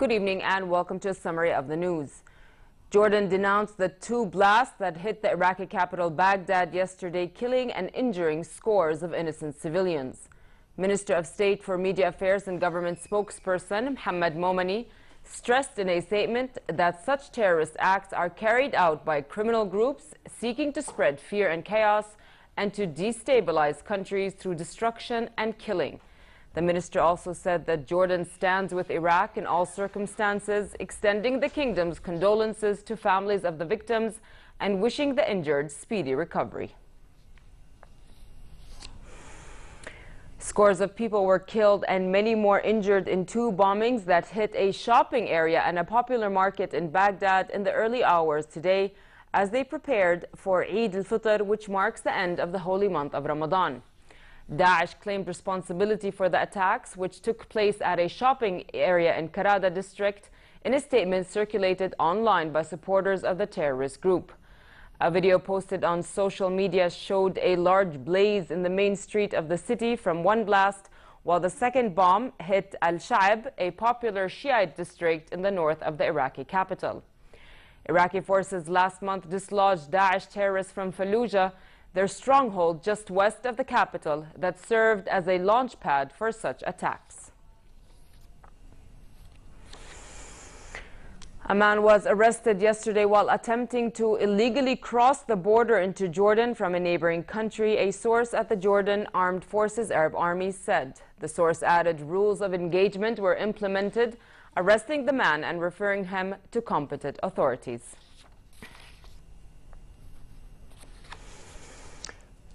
Good evening and welcome to a summary of the news. Jordan denounced the two blasts that hit the Iraqi capital Baghdad yesterday, killing and injuring scores of innocent civilians. Minister of State for Media Affairs and Government spokesperson Mohammed Momani stressed in a statement that such terrorist acts are carried out by criminal groups seeking to spread fear and chaos and to destabilize countries through destruction and killing. The minister also said that Jordan stands with Iraq in all circumstances, extending the kingdom's condolences to families of the victims and wishing the injured speedy recovery. Scores of people were killed and many more injured in two bombings that hit a shopping area and a popular market in Baghdad in the early hours today as they prepared for Eid al-Fitr, which marks the end of the holy month of Ramadan. Daesh claimed responsibility for the attacks, which took place at a shopping area in Karada district, in a statement circulated online by supporters of the terrorist group. A video posted on social media showed a large blaze in the main street of the city from one blast, while the second bomb hit Al-Sha'b, a popular Shiite district in the north of the Iraqi capital. Iraqi forces last month dislodged Daesh terrorists from Fallujah, their stronghold just west of the capital that served as a launch pad for such attacks. A man was arrested yesterday while attempting to illegally cross the border into Jordan from a neighboring country, a source at the Jordan Armed Forces Arab Army said. The source added rules of engagement were implemented, arresting the man and referring him to competent authorities.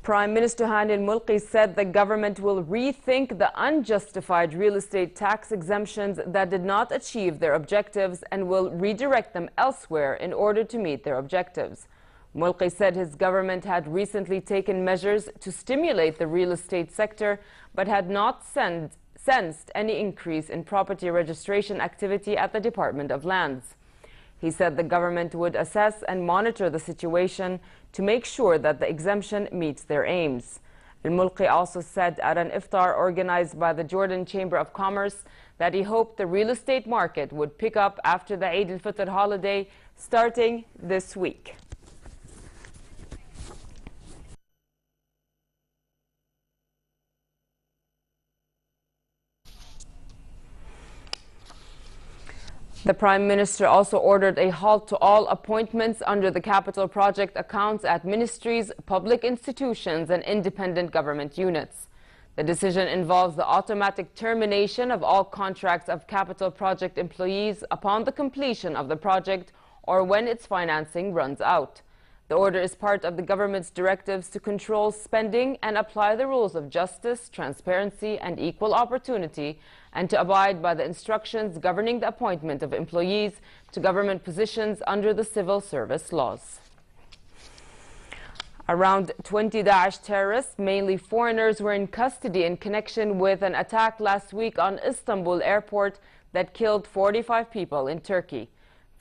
Prime Minister Hani al-Mulki said the government will rethink the unjustified real estate tax exemptions that did not achieve their objectives and will redirect them elsewhere in order to meet their objectives. Mulki said his government had recently taken measures to stimulate the real estate sector but had not sensed any increase in property registration activity at the Department of Lands. He said the government would assess and monitor the situation to make sure that the exemption meets their aims. Al-Mulki also said at an iftar organized by the Jordan Chamber of Commerce that he hoped the real estate market would pick up after the Eid al-Fitr holiday starting this week. The Prime Minister also ordered a halt to all appointments under the capital project accounts at ministries, public institutions, and independent government units. The decision involves the automatic termination of all contracts of capital project employees upon the completion of the project or when its financing runs out. The order is part of the government's directives to control spending and apply the rules of justice, transparency, and equal opportunity, and to abide by the instructions governing the appointment of employees to government positions under the civil service laws. Around 20 Daesh terrorists, mainly foreigners, were in custody in connection with an attack last week on Istanbul airport that killed 45 people in Turkey.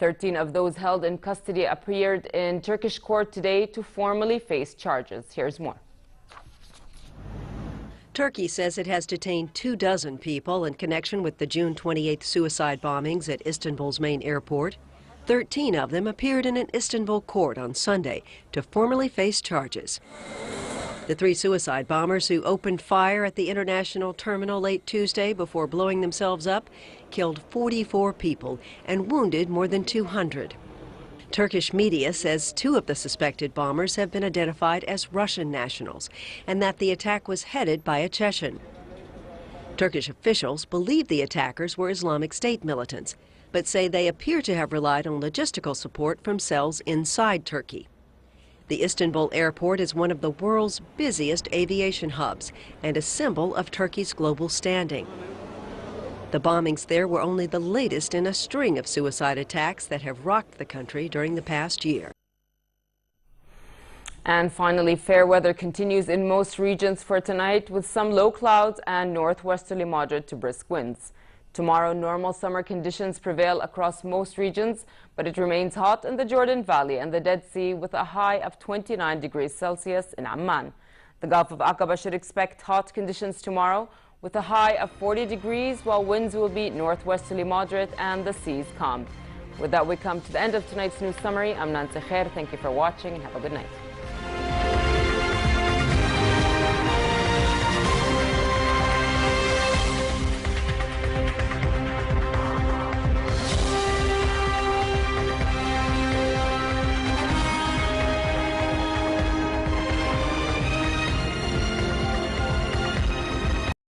13 of those held in custody appeared in Turkish court today to formally face charges. Here's more. Turkey says it has detained 24 people in connection with the June 28th suicide bombings at Istanbul's main airport. 13 of them appeared in an Istanbul court on Sunday to formally face charges. The 3 suicide bombers who opened fire at the international terminal late Tuesday before blowing themselves up killed 44 people and wounded more than 200. Turkish media says 2 of the suspected bombers have been identified as Russian nationals and that the attack was headed by a Chechen. Turkish officials believe the attackers were Islamic State militants, but say they appear to have relied on logistical support from cells inside Turkey. The Istanbul airport is one of the world's busiest aviation hubs and a symbol of Turkey's global standing. The bombings there were only the latest in a string of suicide attacks that have rocked the country during the past year. And finally, fair weather continues in most regions for tonight, with some low clouds and northwesterly moderate to brisk winds. Tomorrow, normal summer conditions prevail across most regions, but it remains hot in the Jordan Valley and the Dead Sea with a high of 29 degrees Celsius in Amman. The Gulf of Aqaba should expect hot conditions tomorrow, with a high of 40 degrees, while winds will be northwesterly moderate and the seas calm. With that, we come to the end of tonight's news summary. I'm Nancy Khair. Thank you for watching and have a good night.